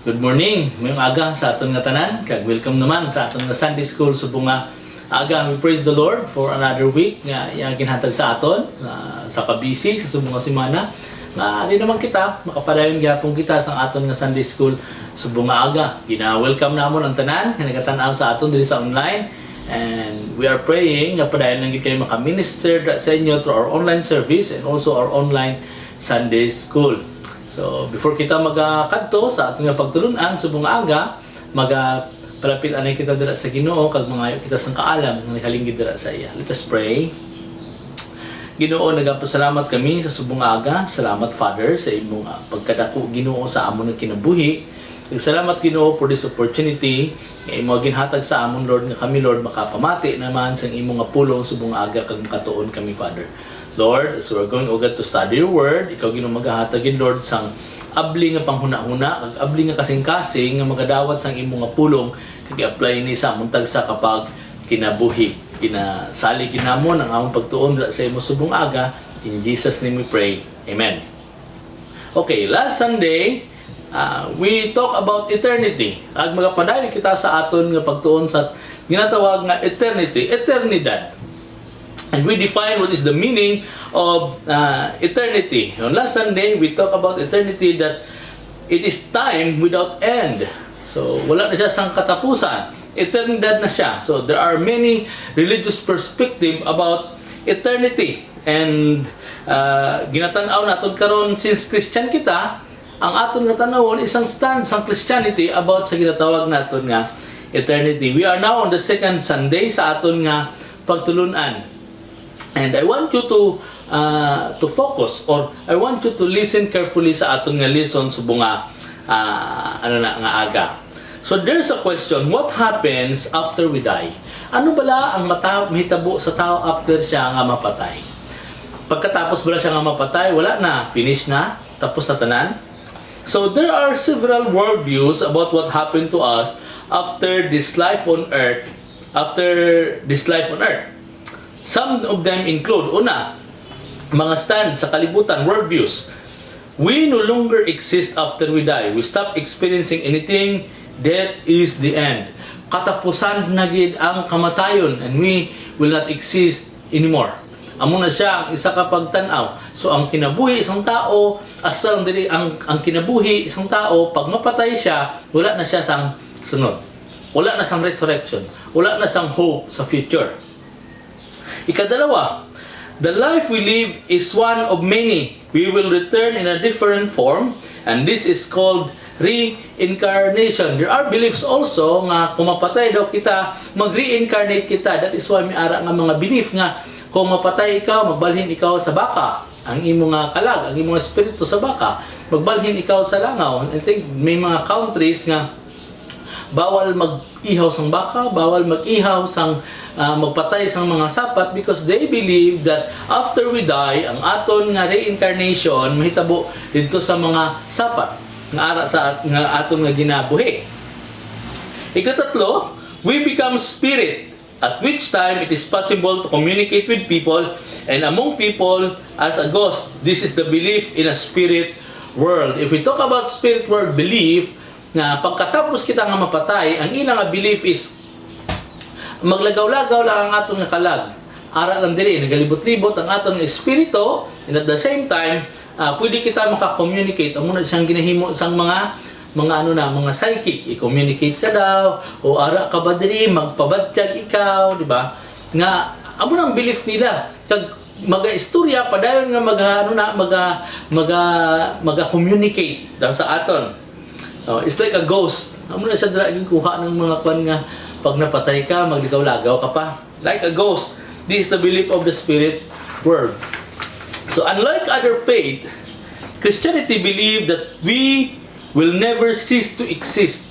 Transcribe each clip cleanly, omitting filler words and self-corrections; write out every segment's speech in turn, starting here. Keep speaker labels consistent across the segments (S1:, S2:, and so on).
S1: Good morning, mayong aga sa aton nga tanan, kag welcome naman sa aton nga Sunday School subong nga aga. We praise the Lord for another week nga iyang ginhatag sa aton sa kabisi sa subong nga semana. Nga di naman kita makapadayon gyapon kita sa aton nga Sunday School subong nga aga. Gina-welcome namon ang tanan nga nagatan-aw sa aton diri sa online. And we are praying nga padayon lang gid kayo maka-minister sa inyo through our online service and also our online Sunday School. So, before kita magakadto sa ating pagtulunan subong aga, palapit anay kita dira sa Ginoo kag mangayo kita sang kaalam nga nakalinggid dira sa iya. Let us pray. Ginoo, nagapasalamat kami sa subong aga. Salamat, Father, sa imong pagkadako Ginoo sa amon nga kinabuhi. Salamat, Ginoo, for this opportunity nga imo ginhatag sa amon, Lord, nga kami, Lord, makapamati naman sa imong nga pulong subong aga kag makatuon kami, Father. Lord, as we're going to study your word, ikaw Ginoo magahatagin, Lord, sang abli nga panghuna-huna, kag abli nga kasing-kasing nga magadawat sang imong nga pulong kag i-apply ni sa among tagsa kapag kinabuhi. Kinasalig ginamon ang among pagtuon sa imo subong aga. In Jesus' name we pray. Amen. Okay, last Sunday, we talk about eternity. Ag magapadayon kita sa aton nga pagtuon sa ginatawag nga eternity, eternidad. And we define what is the meaning of eternity. On last Sunday, we talk about eternity, that it is time without end. So, wala na siya sang katapusan. Eternidad na siya. So, there are many religious perspective about eternity. And ginatanaw natin karon, since Christian kita, ang aton nga tanawon isang stand sang Christianity about sa ginatawag naton nga eternity. We are now on the second Sunday sa aton nga pagtulunan. And I want you to focus, or I want you to listen carefully sa aton nga lesson subong nga nga aga. So there's a question, what happens after we die? Ano bala ang mahitabo sa tao after siya nga mapatay? Pagkatapos bala siya nga mapatay, wala na, finish na, tapos na tanan? So there are several worldviews about what happened to us after this life on earth. Some of them include, una, mga stand sa kalibutan, worldviews. We no longer exist after we die. We stop experiencing anything. Death is the end. Katapusan na gid ang kamatayon, and we will not exist anymore. Amo na siya ang isa ka pagtan-aw. So ang kinabuhi isang tao, asa lang dili ang kinabuhi isang tao, pag mapatay siya, wala na siya sang sunod. Wala na sang resurrection. Wala na sang hope sa future. Ikadalawa, the life we live is one of many. We will return in a different form, and this is called reincarnation. There are beliefs also nga kung mapatay daw kita, mag-reincarnate kita. That is why may ara nga mga belief nga kung mapatay ikaw, magbalhin ikaw sa baka. Ang imong nga kalag, ang imong espiritu sa baka, magbalhin ikaw sa langaw. I think may mga countries nga bawal mag-ihaw sang baka, bawal mag-ihaw sang magpatay sang mga sapat, because they believe that after we die, ang aton nga reincarnation mahitabo dito sa mga sapat nga ara sa aton nga ginabuhi. Ikatatlo, we become spirit, at which time it is possible to communicate with people and among people as a ghost. This is the belief in a spirit world. If we talk about spirit world belief, nga pagkatapos kita nga mapatay, ang ilang nga belief is maglagaw-lagaw lang ang aton nga kalag. Ara lang diri, nagalibot-libot ang aton nga espiritu, and at the same time, pwede kita maka-communicate. Amo na siyang ginahimo sang mga mga psychic. I-communicate ka daw, o ara ka ba diri, magpabadyag ikaw, di ba? Nga, amo nang belief nila. Kag maga-istorya, padayon nga maga-communicate daw sa aton. It's like a ghost. Amo na siya draging kuha ng mga kwan nga pag napatay ka, magligaw-lagaw ka pa. Like a ghost. This is the belief of the spirit world. So unlike other faith, Christianity believed that we will never cease to exist.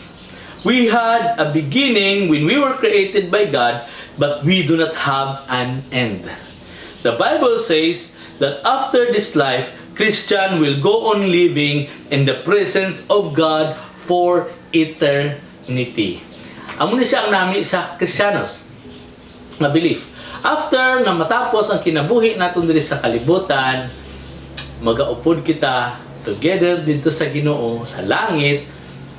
S1: We had a beginning when we were created by God, but we do not have an end. The Bible says that after this life, Christian will go on living in the presence of God for eternity. Amo ni siya ang nami sa Kristiyanos na belief. After nga matapos ang kinabuhi naton diri sa kalibutan, magaupod kita together dito sa Ginoo sa langit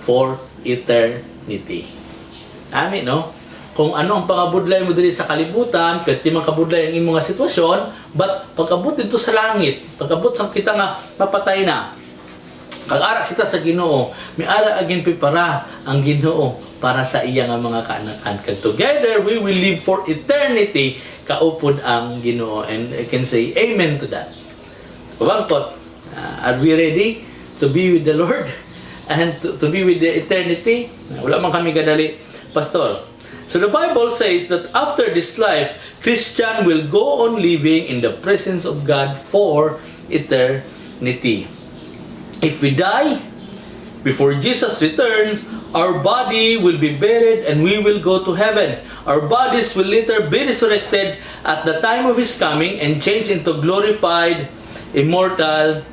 S1: for eternity. Amen, no? Kung ano ang pangabudlay mo diri sa kalibutan, pwede makabudlay ang imong sitwasyon, but pag-abot dito sa langit, pag-abot sa kita nga mapatay na, kag-ara kita sa Ginoo, may ara agin pipara ang Ginoo para sa iya nga mga kaanak-an. Kag together we will live for eternity, kaupod ang Ginoo. And I can say amen to that. Pabangkot, are we ready to be with the Lord and to be with the eternity? Wala man kami gadali, Pastor. So the Bible says that after this life, Christian will go on living in the presence of God for eternity. If we die before Jesus returns, our body will be buried and we will go to heaven. Our bodies will later be resurrected at the time of His coming and change into glorified, immortal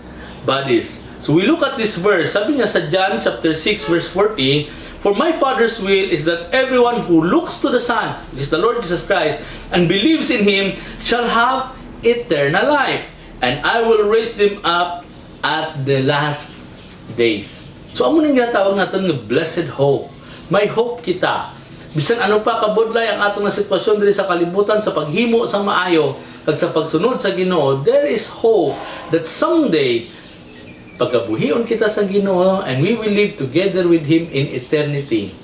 S1: bodies. So we look at this verse. Sabi niya sa John chapter 6 verse 40, "For my Father's will is that everyone who looks to the Son, which is the Lord Jesus Christ, and believes in Him shall have eternal life, and I will raise them up at the last days." So amo ning ginatawag naton nga blessed hope. May hope kita. Bisan ano pa kabudlay ang atong nga sitwasyon diri sa kalibutan, sa paghimo sang maayo kag sa pagsunod sa Ginoo, there is hope that someday pagabuhion kita sa Ginoo and we will live together with Him in eternity.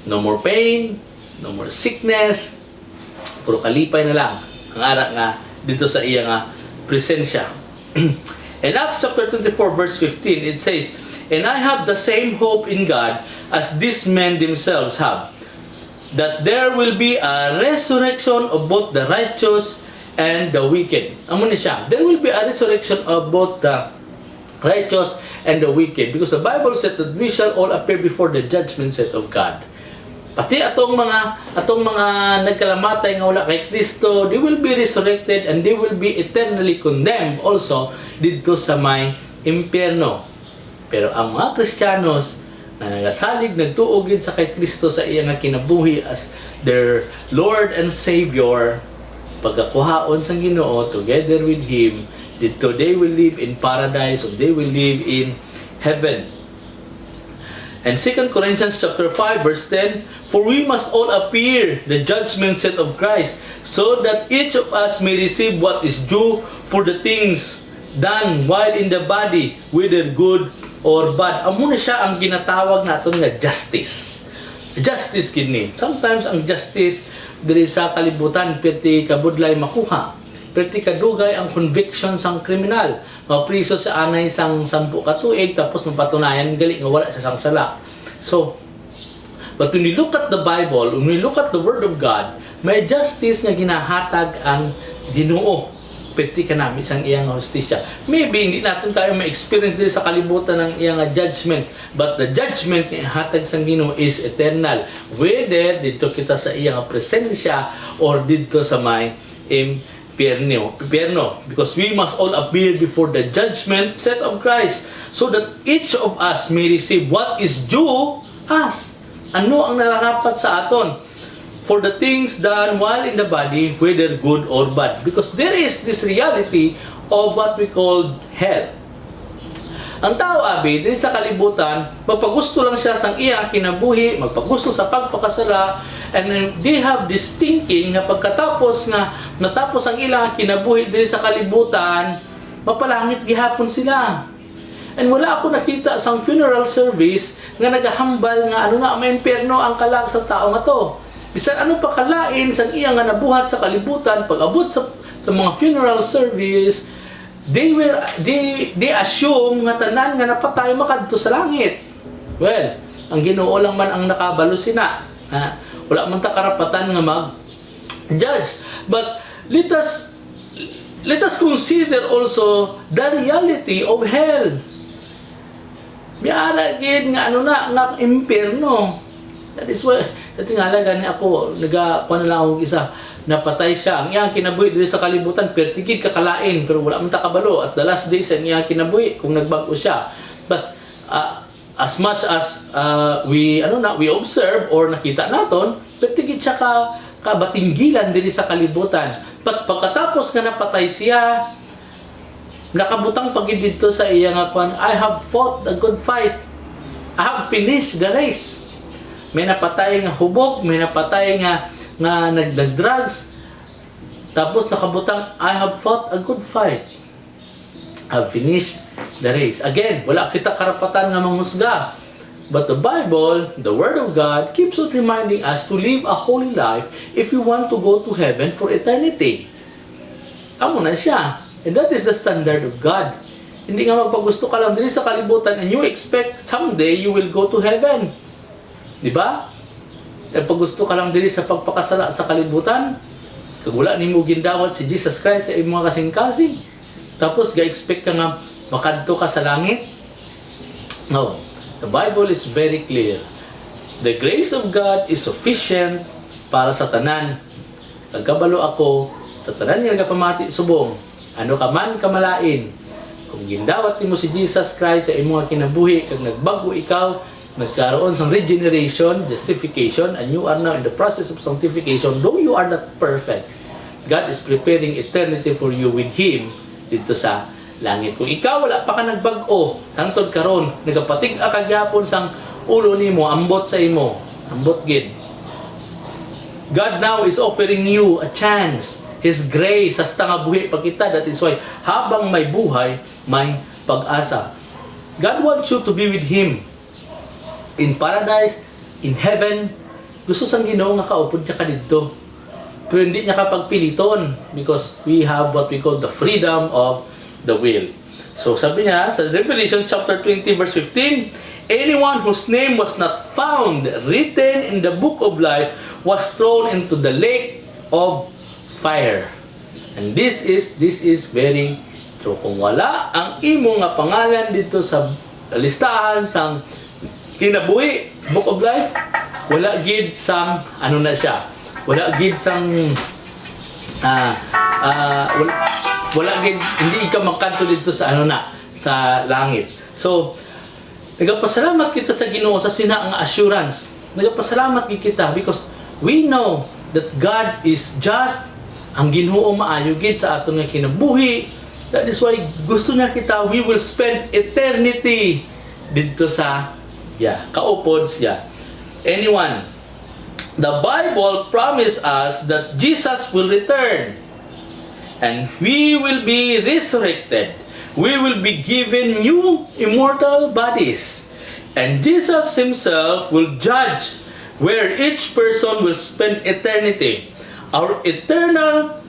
S1: No more pain, no more sickness, puro kalipay na lang ang ara nga dito sa iya nga presensya. In Acts chapter 24 verse 15, it says, "And I have the same hope in God as these men themselves have, that there will be a resurrection of both the righteous and the wicked." Amo ni siya. There will be a resurrection of both the righteous and the wicked, because the Bible said that we shall all appear before the judgment seat of God. Pati atong mga nagkalamatay nga wala kay Kristo, they will be resurrected and they will be eternally condemned also dito sa may impyerno. Pero ang mga Kristiyanos na nagasalig, nagtuog gid sa kay Kristo sa iya nga kinabuhi as their Lord and Savior, pagkakuhaon sa Ginoo together with Him, dito they will live in paradise, or they will live in heaven. And 2 Corinthians chapter 5 verse 10, "For we must all appear the judgment seat of Christ, so that each of us may receive what is due for the things done while in the body, whether good or bad." Amo na siya ang ginatawag naton nga justice. Justice kini. Sometimes ang justice diri sa kalibutan pwede kabudlay makuha. Pwede kadugay ang conviction sang kriminal. Mapriso sa anay sang 10 ka tuig tapos mapatunayan gali nga wala siya sang sala. So, but when we look at the Bible, when we look at the Word of God, may justice nga ginahatag ang Ginoo. Pwede ka namin isang iyang hustisya. Maybe hindi natin tayo ma-experience dito sa kalibutan ng iyang judgment, but the judgment na ihatag sa Ginoo is eternal. Whether dito kita sa iyang presensya or dito sa may impyerno. Because we must all appear before the judgment seat of Christ, so that each of us may receive what is due us. Ano ang nararapat sa aton? For the things done while in the body, whether good or bad. Because there is this reality of what we call hell. Ang tao, abi, din sa kalibutan, magpagusto lang siya sang iyang kinabuhi, magpagusto sa pagpakasala, and they have this thinking na pagkatapos nga natapos ang ilang kinabuhi din sa kalibutan, mapalangit gihapon sila. And wala ako nakita sang funeral service nga nagahambal nga ano na may impyerno ang kalag sa tao nga to. Bisan ano pa kalain sang iya nga nabuhat sa kalibutan, pag-abot sa mga funeral service, they assume nga tanan nga napatay makadto sa langit. Well, ang Ginoo lang man ang nakabalo sina. Wala man ta karapatan nga mag-judge. But let us consider also the reality of hell. Miara gid nga ano na nga impyerno. That is why tingala gani ako kuha na lang ako isa, napatay siya ang iyang kinabuhi diri sa kalibutan, pertigid kakalain pero wala man ta kabalo at the last days ang iyang kinabuhi kung nagbago siya. But as much as we observe or nakita naton, pertigid siya kabatinggilan diri sa kalibutan. But pagkatapos nga napatay siya, nakabutang pagid dito sa iyang I have fought a good fight. I have finished the race. May napatay nga hubog, may napatay nga nagdag-drugs. Tapos nakabutang, I have fought a good fight. I have finished the race. Again, wala kita karapatan nga manghusga. But the Bible, the Word of God, keeps on reminding us to live a holy life if we want to go to heaven for eternity. Amo na siya. And that is the standard of God. Hindi nga magpagusto ka lang din sa kalibutan and you expect someday you will go to heaven. Di ba? E pag gusto ka lang din sa pagpakasala sa kalibutan, kag wala nimo gindawat si Jesus Christ sa imong kasing-kasing. Tapos ga-expect ka nga makadto ka sa langit. No. The Bible is very clear. The grace of God is sufficient para sa tanan. Nagkabalo ako sa tanan nga nagapamati subong. Ano ka man kamalain. Kung gindawat nimo si Jesus Christ sa imong kinabuhi kag nagbago ikaw, nagkaroon sang regeneration, justification, and you are now in the process of sanctification, though you are not perfect, God is preparing eternity for you with Him dito sa langit. Kung ikaw wala pa ka nagbag-o, hangtod karon, nagapatig-a ka gyapon sang ulo nimo, ambot sa imo, ambot gid. God now is offering you a chance. His grace, hasta nga buhi pa kita. That is why, habang may buhay, may pag-asa. God wants you to be with Him in paradise, in heaven. Gusto sang Ginoo nga kaupod niya ka dito. Pero hindi niya kapagpiliton because we have what we call the freedom of the will. So sabi niya sa Revelation chapter 20 verse 15, anyone whose name was not found written in the book of life was thrown into the lake of fire. And this is very true. Kung wala ang imo nga pangalan dito sa listahan sang kinabuhi, book of life, wala gid sang ano na siya. Wala gid sang wala gid, hindi ikaw makadto dito sa ano na sa langit. So nagapasalamat kita sa Ginoo sa sina nga assurance. Nagapasalamat kita because we know that God is just. Ang Ginoo maayo gid sa aton nga kinabuhi. That is why gusto niya kita, we will spend eternity dito sa kaupod siya. Anyone, the Bible promised us that Jesus will return and we will be resurrected. We will be given new immortal bodies. And Jesus Himself will judge where each person will spend eternity. Our eternal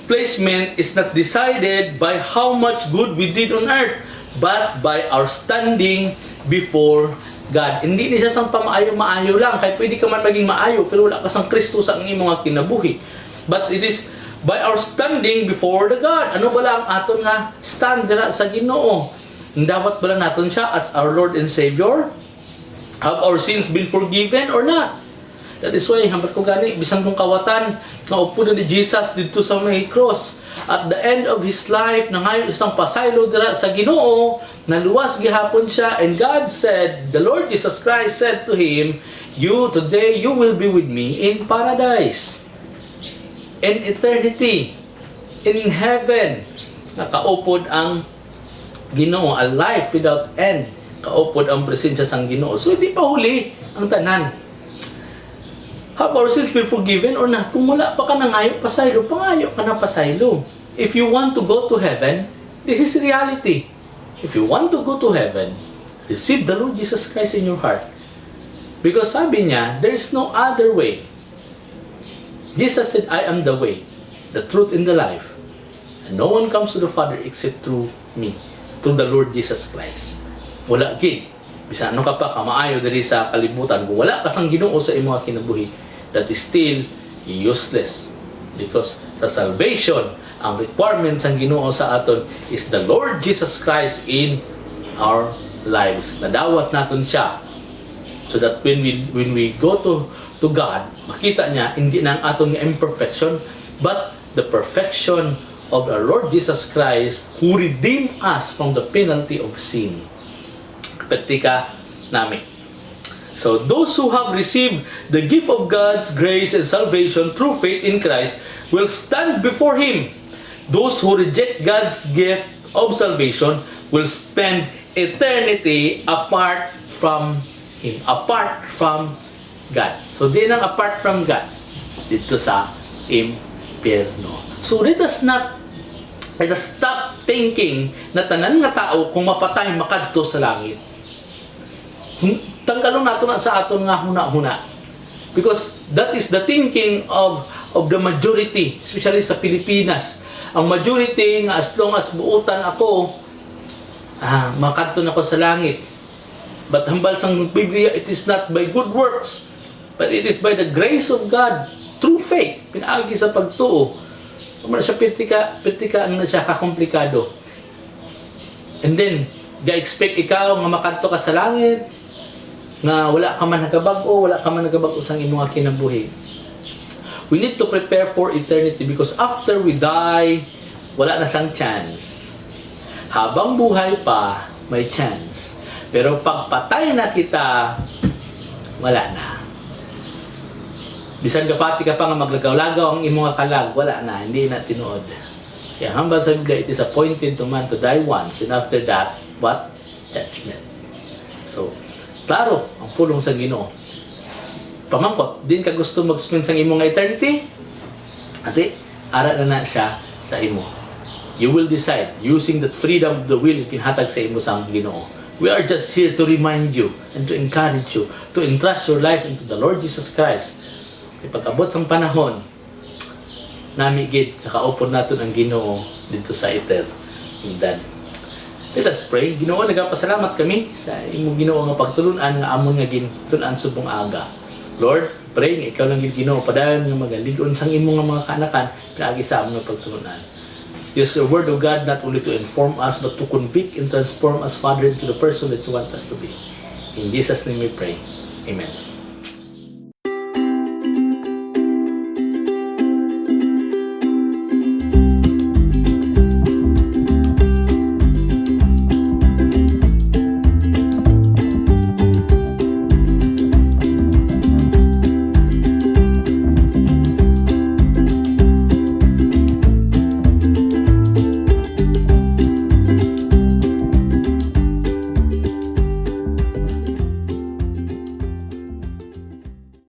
S1: placement is not decided by how much good we did on earth, but by our standing before God. Hindi ni siya sang pamaayo-maayo lang. Kaya pwede ka man maging maayo, pero wala ka sang Kristo sa iyong mga kinabuhi. But it is by our standing before the God. Ano bala ang aton nga stand dira sa Ginoo? Dapat bala naton siya as our Lord and Savior? Have our sins been forgiven or not? That is why, hambat ko gani, bisan kong kawatan, naupo na ni Jesus dito sa may cross. At the end of His life, nangayon isang pasaylo dira sa Ginoo, naluwas gihapon siya, and God said, the Lord Jesus Christ said to Him, today you will be with me in paradise, in eternity, in heaven. Nakaupod ang Ginoo, a life without end. Kaupod ang presensya sang Ginoo. So, hindi pa huli ang tanan. Have our sins been forgiven or not? Kung wala pa ka nangayo pasaylo, pangayo ka na pasaylo. If you want to go to heaven, this is reality. If you want to go to heaven, receive the Lord Jesus Christ in your heart. Because sabi niya, there is no other way. Jesus said, I am the way, the truth, and the life. And no one comes to the Father except through me, through the Lord Jesus Christ. Wala gid. Bisa ano ka pa kamaayo diri sa kalibutan, kung wala ka sang Ginoo sa imong kinabuhi, that is still useless. Because sa salvation, ang requirement sang Ginoo sa aton is the Lord Jesus Christ in our lives. Nadawat naton siya so that when we go to God, makita niya hindi na ang aton nga imperfection, but the perfection of our Lord Jesus Christ who redeemed us from the penalty of sin. Pertika namin. So, those who have received the gift of God's grace and salvation through faith in Christ will stand before Him. Those who reject God's gift of salvation will spend eternity apart from Him. Apart from God. So, di nang apart from God dito sa impyerno. So, let us stop thinking na tanan nga tao kung mapatay makadto sa langit. Tanggalon nato na sa aton nga huna-huna. Because that is the thinking of the majority, especially sa Pilipinas. Ang majority nga as long as buutan ako, makadto na ako sa langit. But hambal sang Biblia, it is not by good works, but it is by the grace of God, through faith, pinaagi sa pagtuo. Kung na siya pertika, ano na siya, kakomplikado. And then, ga-expect ikaw nga makadto ka sa langit, nga wala ka man nagabag-o sang imong kinabuhi. We need to prepare for eternity because after we die, wala na sang chance. Habang buhay pa, may chance. Pero pag patay na kita, wala na. Bisan kapati ka pa nga maglagaw-lagaw ang imong kalag, wala na, hindi na tinuod. Kaya hambal sa Biblia, it is appointed to man to die once, and after that, what? Judgment. So, klaro, ang pulong sa Ginoo. Pamangkot, din ka gusto mag-spend sa imong eternity? Ati, ara na siya sa imo. You will decide, using that freedom of the will, kinhatag sa imo sa Ginoo. We are just here to remind you and to encourage you to entrust your life into the Lord Jesus Christ. Pag-abot sang panahon, namigid, nakaupod natin ang Ginoo dito sa eternidad. Let us pray. Ginoo, nagapasalamat kami sa imong Ginoo nga pagtulunan nga amon nga gintunan subong aga. Lord, pray nga ikaw lang gid Ginoo padayon nga magalig-on sang imong nga mga kaanakan pinaagi sa among pagtulunan. Use your word of God not only to inform us but to convict and transform us, Father, into the person that you want us to be. In Jesus' name we pray. Amen.